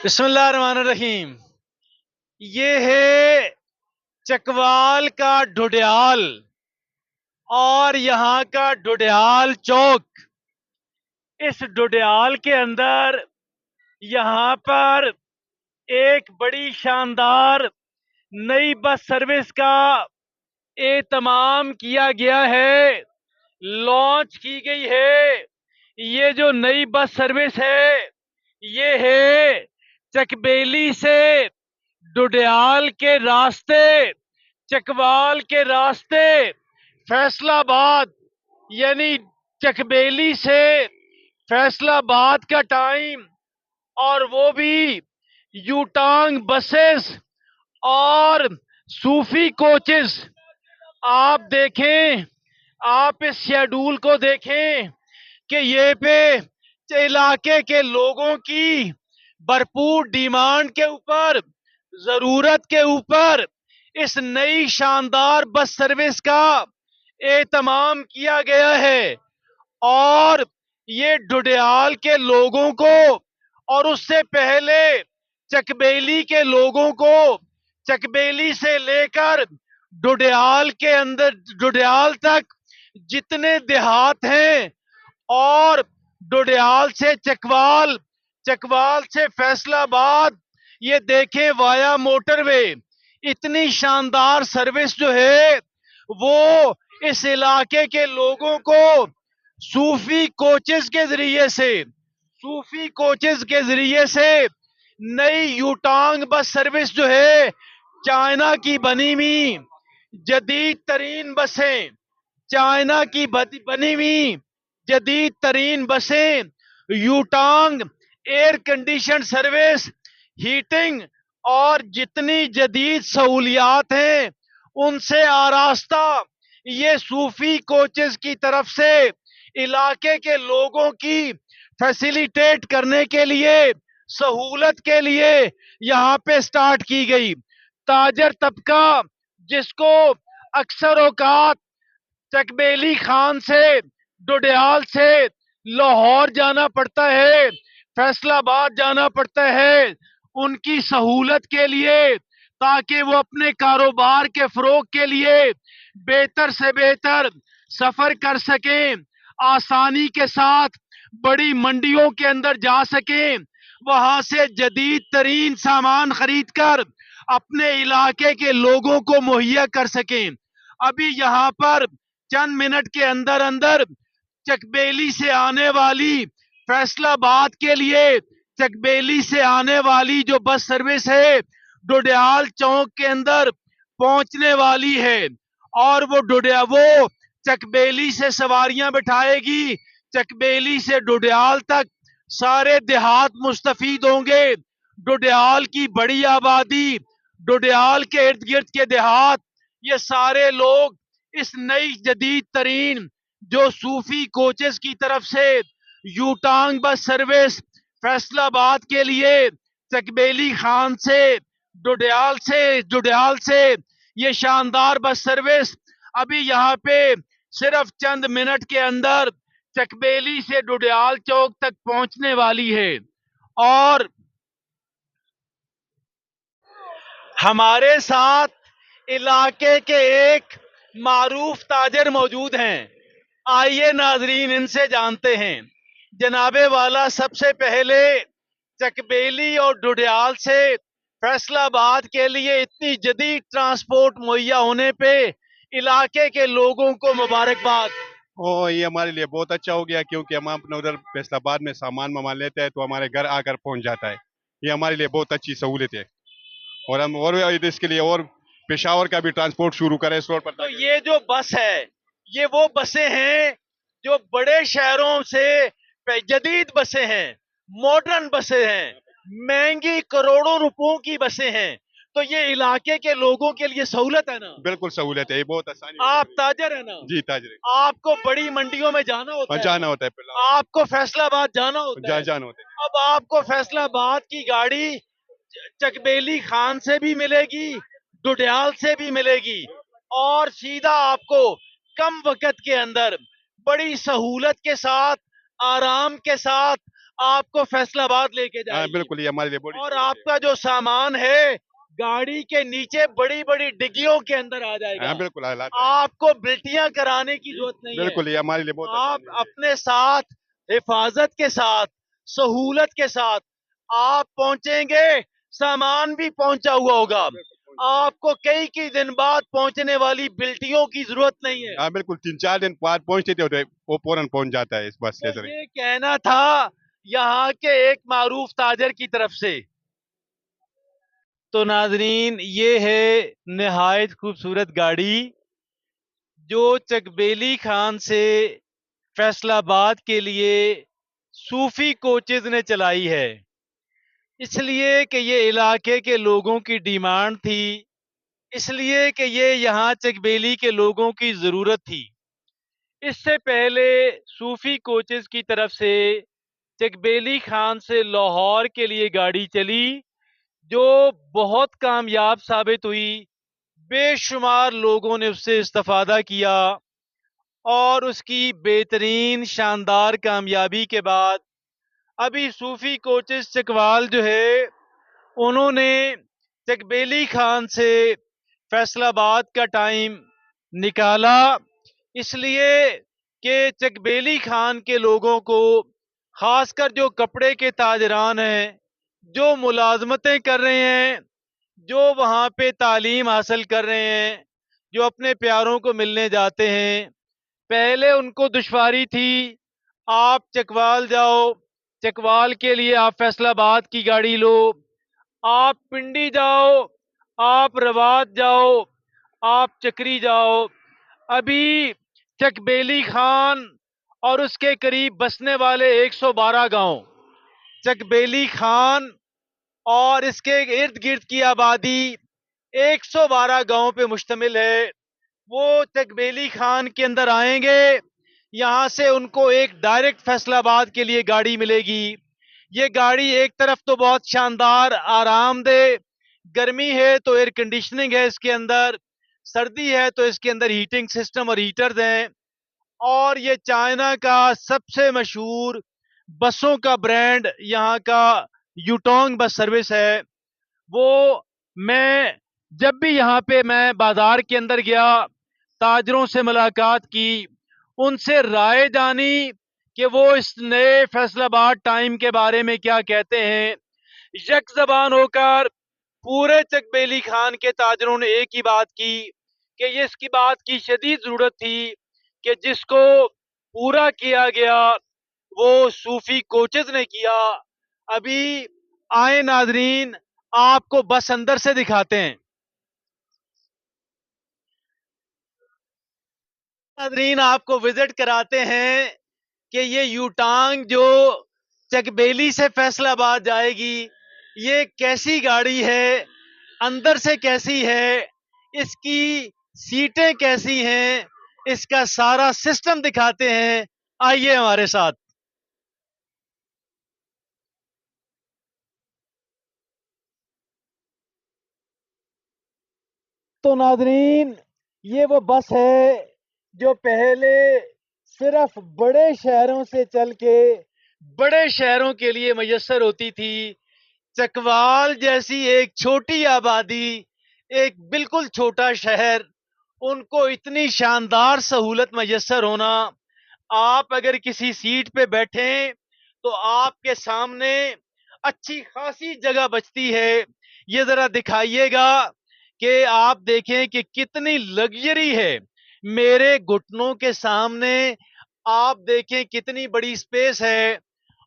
بسم اللہ الرحمن الرحیم. یہ ہے چکوال کا ڈھڈیال اور یہاں کا ڈھڈیال چوک. اس ڈھڈیال کے اندر یہاں پر ایک بڑی شاندار نئی بس سروس کا اہتمام کیا گیا ہے، لانچ کی گئی ہے. یہ جو نئی بس سروس ہے یہ ہے چکبیلی سے ڈڈیال کے راستے، چکوال کے راستے فیصل آباد، یعنی چکبیلی سے فیصل آباد کا ٹائم، اور وہ بھی یو ٹانگ بسز اور صوفی کوچز. آپ دیکھیں، آپ اس شیڈول کو دیکھیں کہ یہ پہ علاقے کے لوگوں کی بھرپور ڈیمانڈ کے اوپر، ضرورت کے اوپر اس نئی شاندار بس سروس کا اہتمام کیا گیا ہے. اور یہ ڈڈیال کے لوگوں کو اور اس سے پہلے چکبیلی کے لوگوں کو، چکبیلی سے لے کر ڈڈیال کے اندر، ڈڈیال تک جتنے دیہات ہیں، اور ڈڈیال سے چکوال، چکوال سے فیصل آباد، یہ دیکھیں وایا موٹر وے. اتنی شاندار سروس جو ہے وہ اس علاقے کے لوگوں کو صوفی کوچز کے ذریعے سے، صوفی کوچز کے ذریعے سے نئی یوٹانگ بس سروس جو ہے، چائنا کی بنی ہوئی جدید ترین بسیں، چائنا کی بنی ہوئی جدید ترین بسیں، یوٹانگ ایئر کنڈیشن سروس، ہیٹنگ اور جتنی جدید سہولیات ہیں ان سے آراستہ یہ صوفی کوچز کی طرف سے علاقے کے لوگوں کی فیسیلیٹیٹ کرنے کے لیے، سہولت کے لیے یہاں پہ سٹارٹ کی گئی. تاجر طبقہ جس کو اکثر اوقات چکبیلی خان سے، ڈڈیال سے لاہور جانا پڑتا ہے، فیصل آباد جانا پڑتا ہے، ان کی سہولت کے لیے، تاکہ وہ اپنے کاروبار کے فروغ کے لیے بہتر سے بہتر سفر کر سکیں، آسانی کے ساتھ بڑی منڈیوں کے اندر جا سکیں، وہاں سے جدید ترین سامان خرید کر اپنے علاقے کے لوگوں کو مہیا کر سکیں. ابھی یہاں پر چند منٹ کے اندر اندر چکبیلی سے آنے والی، فیصل آباد کے لیے چکبیلی سے آنے والی جو بس سروس ہے ڈڈیال چوک کے اندر پہنچنے والی ہے. اور وہ چکبیلی سے سواریاں بٹھائے گی، چکبیلی سے ڈڈیال تک سارے دیہات مستفید ہوں گے. ڈڈیال کی بڑی آبادی، ڈڈیال کے ارد گرد کے دیہات، یہ سارے لوگ اس نئی جدید ترین جو صوفی کوچز کی طرف سے یو ٹانگ بس سروس فیصل آباد کے لیے چکبیلی خان سے، ڈڈیال سے یہ شاندار بس سروس ابھی یہاں پہ صرف چند منٹ کے اندر چکبیلی سے ڈڈیال چوک تک پہنچنے والی ہے. اور ہمارے ساتھ علاقے کے ایک معروف تاجر موجود ہیں، آئیے ناظرین ان سے جانتے ہیں. جناب والا سب سے پہلے چکبیلی اور ڈڈیال سے فیصل آباد کے لیے اتنی جدید ٹرانسپورٹ مہیا ہونے پہ علاقے کے لوگوں کو مبارکباد. یہ ہمارے لیے بہت اچھا ہو گیا، کیونکہ ہم اپنے ادھر فیصل آباد میں سامان لیتے ہیں تو ہمارے گھر آ کر پہنچ جاتا ہے. یہ ہمارے لیے بہت اچھی سہولت ہے، اور ہم اور اس کے لیے اور پشاور کا بھی ٹرانسپورٹ شروع کریں اس روڈ پر. تو یہ جو بس ہے یہ وہ بسیں ہیں جو بڑے شہروں سے جدید بسیں ہیں، ماڈرن بسیں ہیں، مہنگی کروڑوں روپوں کی بسیں ہیں. تو یہ علاقے کے لوگوں کے لیے سہولت ہے نا؟ بالکل سہولت ہے، یہ بہت آسانی. آپ تاجر ہیں نا؟ جی تاجر. آپ کو بڑی منڈیوں میں جانا ہوتا ہے، جانا ہوتا ہے، آپ کو فیصل آباد جانا ہوتا ہے. جانا ہوتا ہے. اب آپ کو فیصل آباد کی گاڑی چکبیلی خان سے بھی ملے گی، ڈڈیال سے بھی ملے گی، اور سیدھا آپ کو کم وقت کے اندر بڑی سہولت کے ساتھ، آرام کے ساتھ آپ کو فیصل آباد لے کے ہاں جائے گی، بالکل، یہ ہمارے لیے بڑی اور سہولت آپ کا جو سامان ہے گاڑی کے نیچے بڑی بڑی ڈگیوں کے اندر آ جائے ہے۔ گا، ہاں بالکل حالات ہے، آپ کو بلٹیاں کرانے کی ضرورت نہیں ہے، بالکل یہ ہمارے لیے بہت اچھا آپ نیوز ہے۔ اپنے ساتھ حفاظت کے ساتھ سہولت کے ساتھ آپ پہنچیں گے، سامان بھی پہنچا ہوا ہوگا، آپ کو کئی دن بعد پہنچنے والی بلٹیوں کی ضرورت نہیں ہے۔ ہاں بالکل 3-4 دن بعد پہنچتے تھے وہ فوراً پہنچ جاتا ہے اس بس تو کے ذریعے۔ یہ کہنا تھا یہاں کے ایک معروف تاجر کی طرف سے۔ تو ناظرین یہ ہے نہایت خوبصورت گاڑی جو چکبیلی خان سے فیصل آباد کے لیے صوفی کوچز نے چلائی ہے، اس لیے کہ یہ علاقے کے لوگوں کی ڈیمانڈ تھی، اس لیے کہ یہ یہاں چکبیلی کے لوگوں کی ضرورت تھی۔ اس سے پہلے صوفی کوچز کی طرف سے چکبیلی خان سے لاہور کے لیے گاڑی چلی جو بہت کامیاب ثابت ہوئی، بے شمار لوگوں نے اس سے استفادہ کیا، اور اس کی بہترین شاندار کامیابی کے بعد ابھی صوفی کوچز چکوال جو ہے انہوں نے چکبیلی خان سے فیصل آباد کا ٹائم نکالا، اس لیے کہ چکبیلی خان کے لوگوں کو، خاص کر جو کپڑے کے تاجران ہیں، جو ملازمتیں کر رہے ہیں، جو وہاں پہ تعلیم حاصل کر رہے ہیں، جو اپنے پیاروں کو ملنے جاتے ہیں، پہلے ان کو دشواری تھی آپ چکوال جاؤ، چکوال کے لیے آپ فیصل آباد کی گاڑی لو، آپ پنڈی جاؤ، آپ روات جاؤ، آپ چکری جاؤ۔ ابھی چکبیلی خان اور اس کے قریب بسنے والے 112 گاؤں، چکبیلی خان اور اس کے ارد گرد کی آبادی 112 گاؤں پہ مشتمل ہے، وہ چکبیلی خان کے اندر آئیں گے، یہاں سے ان کو ایک ڈائریکٹ فیصل آباد کے لیے گاڑی ملے گی۔ یہ گاڑی ایک طرف تو بہت شاندار آرام دہ، گرمی ہے تو ایئر کنڈیشننگ ہے اس کے اندر، سردی ہے تو اس کے اندر ہیٹنگ سسٹم اور ہیٹرز ہیں، اور یہ چائنا کا سب سے مشہور بسوں کا برانڈ یہاں کا یوٹونگ بس سروس ہے۔ وہ میں جب بھی یہاں پہ میں بازار کے اندر گیا، تاجروں سے ملاقات کی، ان سے رائے جانی کہ وہ اس نئے فیصل آباد ٹائم کے بارے میں کیا کہتے ہیں، یک زبان ہو کر پورے چکبیلی خان کے تاجروں نے ایک ہی بات کی کہ یہ اس کی بات کی شدید ضرورت تھی کہ جس کو پورا کیا گیا وہ صوفی کوچز نے کیا۔ ابھی آئے ناظرین آپ کو بس اندر سے دکھاتے ہیں۔ ناظرین آپ کو وزٹ کراتے ہیں کہ یہ یوٹانگ جو چکبیلی سے فیصل آباد جائے گی یہ کیسی گاڑی ہے، اندر سے کیسی ہے، اس کی سیٹیں کیسی ہیں، اس کا سارا سسٹم دکھاتے ہیں، آئیے ہمارے ساتھ۔ تو ناظرین یہ وہ بس ہے جو پہلے صرف بڑے شہروں سے چل کے بڑے شہروں کے لیے میسر ہوتی تھی۔ چکوال جیسی ایک چھوٹی آبادی، ایک بالکل چھوٹا شہر، ان کو اتنی شاندار سہولت میسر ہونا، آپ اگر کسی سیٹ پہ بیٹھیں تو آپ کے سامنے اچھی خاصی جگہ بچتی ہے، یہ ذرا دکھائیے گا کہ آپ دیکھیں کہ کتنی لگژری ہے، میرے گھٹنوں کے سامنے آپ دیکھیں کتنی بڑی سپیس ہے،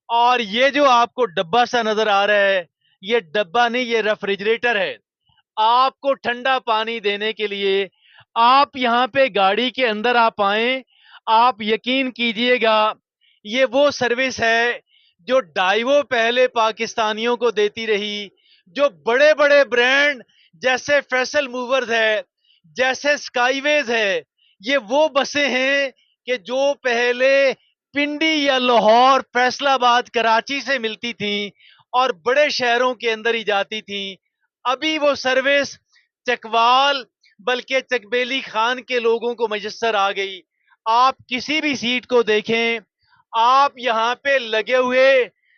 اور یہ جو آپ کو ڈبہ سا نظر آ رہا ہے یہ ڈبہ نہیں، یہ ریفریجریٹر ہے، آپ کو ٹھنڈا پانی دینے کے لیے۔ آپ یہاں پہ گاڑی کے اندر آپ آئیں، آپ یقین کیجئے گا یہ وہ سروس ہے جو ڈائیو پہلے پاکستانیوں کو دیتی رہی، جو بڑے بڑے برانڈ جیسے فیصل موورز ہے، جیسے سکائی ویز ہے، یہ وہ بسیں ہیں کہ جو پہلے پنڈی یا لاہور، فیصل آباد، کراچی سے ملتی تھیں اور بڑے شہروں کے اندر ہی جاتی تھیں۔ ابھی وہ سروس چکوال بلکہ چکبیلی خان کے لوگوں کو میسر آ گئی۔ آپ کسی بھی سیٹ کو دیکھیں، آپ یہاں پہ لگے ہوئے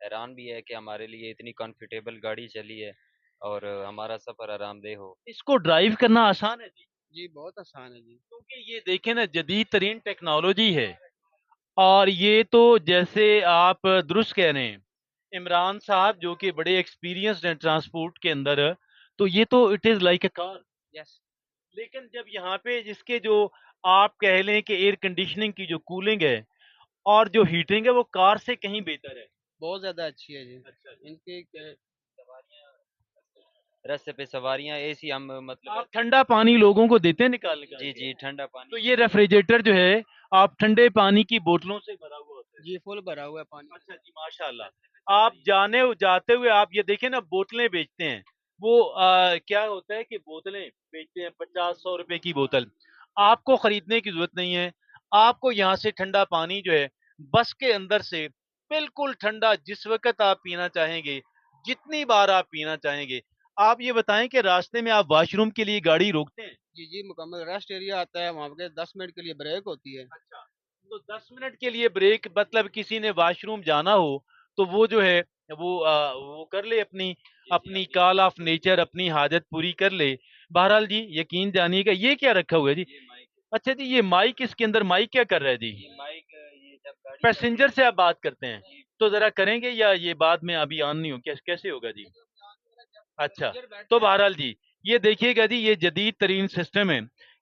حیران بھی ہے کہ ہمارے لیے اتنی کمفرٹیبل گاڑی چلی ہے اور ہمارا سفر آرام دہ ہو۔ اس کو ڈرائیو کرنا آسان ہے جی؟ جی بہت آسان ہے جی۔ کیونکہ یہ دیکھیں نا جدید ترین ٹیکنالوجی ہے، اور یہ تو جیسے آپ درست کہہ رہے ہیں عمران صاحب جو کہ بڑے ایکسپیرینسڈ ہیں ٹرانسپورٹ کے اندر، تو یہ تو اٹ از لائک اے کار. یس لیکن جب یہاں پہ جس کے جو آپ کہہ لیں کہ ایئر کنڈیشننگ کی جو کولنگ ہے اور جو ہیٹنگ ہے وہ کار سے کہیں بہتر ہے. بہت زیادہ اچھی ہے جی۔ اچھا جی. ان کی رستے پہ سواریاں اے سی ہم مطلب آپ ٹھنڈا پانی لوگوں کو دیتے ہیں نکال کے؟ جی جی ٹھنڈا پانی تو یہ ریفریجریٹر جو ہے آپ ٹھنڈے پانی کی بوتلوں سے بھرا ہوا ہوتا ہے؟ جی فل بھرا ہوا ہے پانی۔ اچھا جی، ماشاء اللہ۔ آپ جاتے ہوئے آپ یہ دیکھیں نا بوتلیں بیچتے ہیں، وہ کیا ہوتا ہے کہ بوتلیں بیچتے ہیں 50-100 روپے کی بوتل، آپ کو خریدنے کی ضرورت نہیں ہے، آپ کو یہاں سے ٹھنڈا پانی جو ہے بس کے اندر سے بالکل ٹھنڈا جس وقت آپ پینا چاہیں گے، جتنی بار آپ پینا چاہیں گے۔ آپ یہ بتائیں کہ راستے میں آپ واش روم کے لیے گاڑی روکتے ہیں؟ جی جی مکمل ریسٹ ایریا آتا ہے وہاں پہ، 10 منٹ کے لیے بریک ہوتی ہے۔ اچھا، تو 10 منٹ کے لیے بریک، مطلب کسی نے واش روم جانا ہو تو وہ جو ہے وہ کر لے اپنی کال آف نیچر، اپنی حاجت پوری کر لے۔ بہرحال جی یقین جانیے گا یہ کیا رکھا ہوا ہے جی؟ اچھا جی، یہ مائک اس کے اندر مائک کیا کر رہا ہے جی؟ مائک یہ جب گاڑی پیسنجر سے آپ بات کرتے ہیں تو ذرا کریں گے یا یہ بعد میں ابھی آن نہیں ہو، کیسے ہوگا جی؟ اچھا، تو بہرحال جی یہ دیکھیے گا جی، یہ جدید ترین سسٹم ہے۔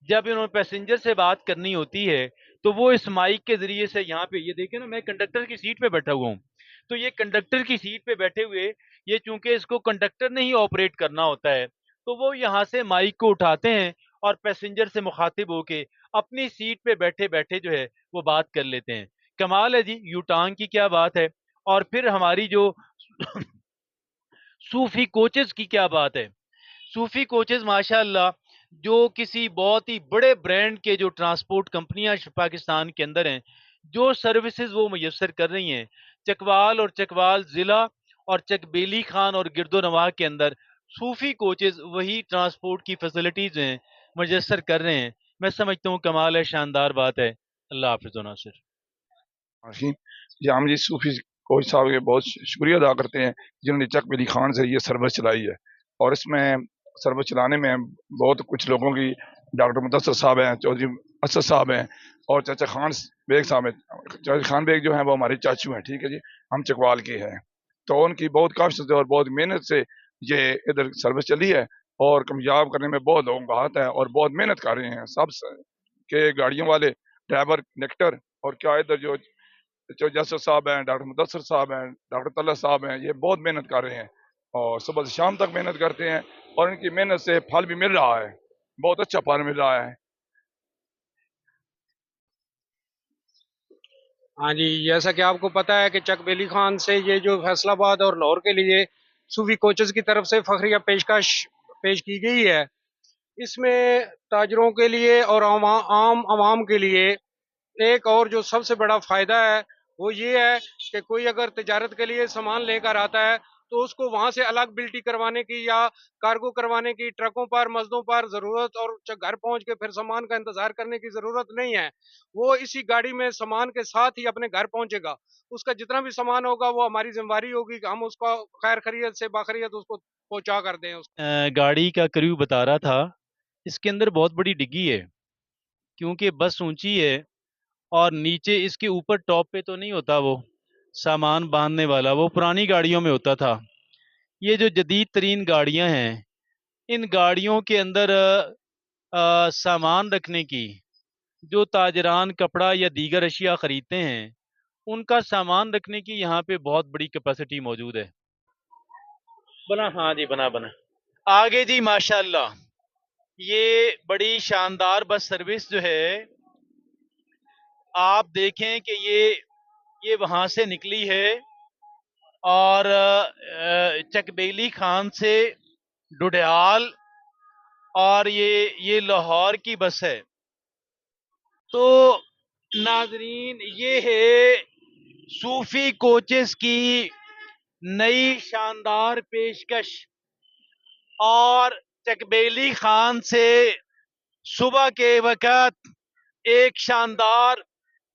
جب انہوں نے پیسنجر سے بات کرنی ہوتی ہے تو وہ اس مائک کے ذریعے سے یہاں پہ یہ دیکھیں نا، میں کنڈکٹر کی سیٹ پہ بیٹھا ہوا ہوں، تو یہ کنڈکٹر کی سیٹ پہ بیٹھے ہوئے یہ چونکہ اس کو کنڈکٹر نے ہی آپریٹ کرنا ہوتا ہے تو وہ یہاں سے مائک کو اٹھاتے ہیں اور پیسنجر سے مخاطب ہو کے اپنی سیٹ پہ بیٹھے بیٹھے جو ہے وہ بات کر لیتے ہیں۔ کمال ہے جی، یو ٹانگ کی کیا بات ہے! اور پھر ہماری جو صوفی کوچز کی کیا بات ہے! صوفی کوچز ماشاء اللہ جو کسی بہت ہی بڑے برانڈ کے جو ٹرانسپورٹ کمپنیاں پاکستان کے اندر ہیں، جو سروسز وہ میسر کر رہی ہیں چکوال اور چکوال ضلع اور چک بیلی خان اور گرد و نواح کے اندر، صوفی کوچز وہی ٹرانسپورٹ کی فیسلٹیز ہیں میسر کر رہے ہیں۔ میں سمجھتا ہوں کمال ہے، شاندار بات ہے۔ اللہ حافظ و ناصر۔ جی ہم جی صوفی کوچ صاحب کے بہت شکریہ ادا کرتے ہیں جنہوں نے چک بلی خان سے یہ سروس چلائی ہے، اور اس میں سروس چلانے میں بہت کچھ لوگوں کی، ڈاکٹر مدثر صاحب ہیں، چودھری اسد صاحب ہیں، اور چاچا خان بیگ صاحب ہیں۔ چاچا خان بیگ جو ہیں وہ ہمارے چاچو ہیں، ٹھیک ہے جی، ہم چکوال کے ہیں، تو ان کی بہت کاشت اور بہت محنت سے یہ ادھر سروس چلی ہے، اور کامیاب کرنے میں بہت لوگوں کا ہاتھ ہے اور بہت محنت کر رہے ہیں سب کے گاڑیوں والے، ڈرائیور، کنڈکٹر، اور کیا ادھر جو جسر صاحب ہیں، ڈاکٹر مدثر صاحب ہیں، ڈاکٹر طلعت صاحب ہیں، یہ بہت محنت کر رہے ہیں اور صبح سے شام تک محنت کرتے ہیں، اور ان کی محنت سے پھل بھی مل رہا ہے، بہت اچھا پھل مل رہا ہے۔ ہاں جی، جیسا کہ آپ کو پتا ہے کہ چک بیلی خان سے یہ جو فیصل آباد اور لاہور کے لیے صوفی کوچز کی طرف سے فخریہ پیشکش پیش کی گئی ہے، اس میں تاجروں کے لیے اور عام عوام کے لیے ایک اور جو سب سے بڑا فائدہ ہے وہ یہ ہے کہ کوئی اگر تجارت کے لیے سامان لے کر آتا ہے تو اس کو وہاں سے الگ بلٹی کروانے کی یا کارگو کروانے کی، ٹرکوں پر، مزدوں پر ضرورت، اور گھر پہنچ کے پھر سامان کا انتظار کرنے کی ضرورت نہیں ہے۔ وہ اسی گاڑی میں سامان کے ساتھ ہی اپنے گھر پہنچے گا، اس کا جتنا بھی سامان ہوگا وہ ہماری ذمہ داری ہوگی کہ ہم اس کو خیر خیریت سے باخریت اس کو پہنچا کر دیں۔ گاڑی کا کریو بتا رہا تھا اس کے اندر بہت بڑی ڈگی ہے، کیونکہ بس اونچی ہے اور نیچے اس کے اوپر ٹاپ پہ تو نہیں ہوتا وہ سامان باندھنے والا، وہ پرانی گاڑیوں میں ہوتا تھا۔ یہ جو جدید ترین گاڑیاں ہیں ان گاڑیوں کے اندر سامان رکھنے کی، جو تاجران کپڑا یا دیگر اشیاء خریدتے ہیں ان کا سامان رکھنے کی یہاں پہ بہت بڑی کیپیسٹی موجود ہے۔ بنا، ہاں جی، بنا آگے جی ماشاءاللہ یہ بڑی شاندار بس سروس جو ہے آپ دیکھیں کہ یہ وہاں سے نکلی ہے اور چک بیلی خان سے ڈڈیال، اور یہ لاہور کی بس ہے۔ تو ناظرین یہ ہے صوفی کوچز کی نئی شاندار پیشکش، اور چک بیلی خان سے صبح کے وقت ایک شاندار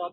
7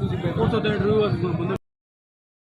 ਤੁਸੀਂ ਬੈਠ ਰਹੇ ਹੋ ਬੰਦੇ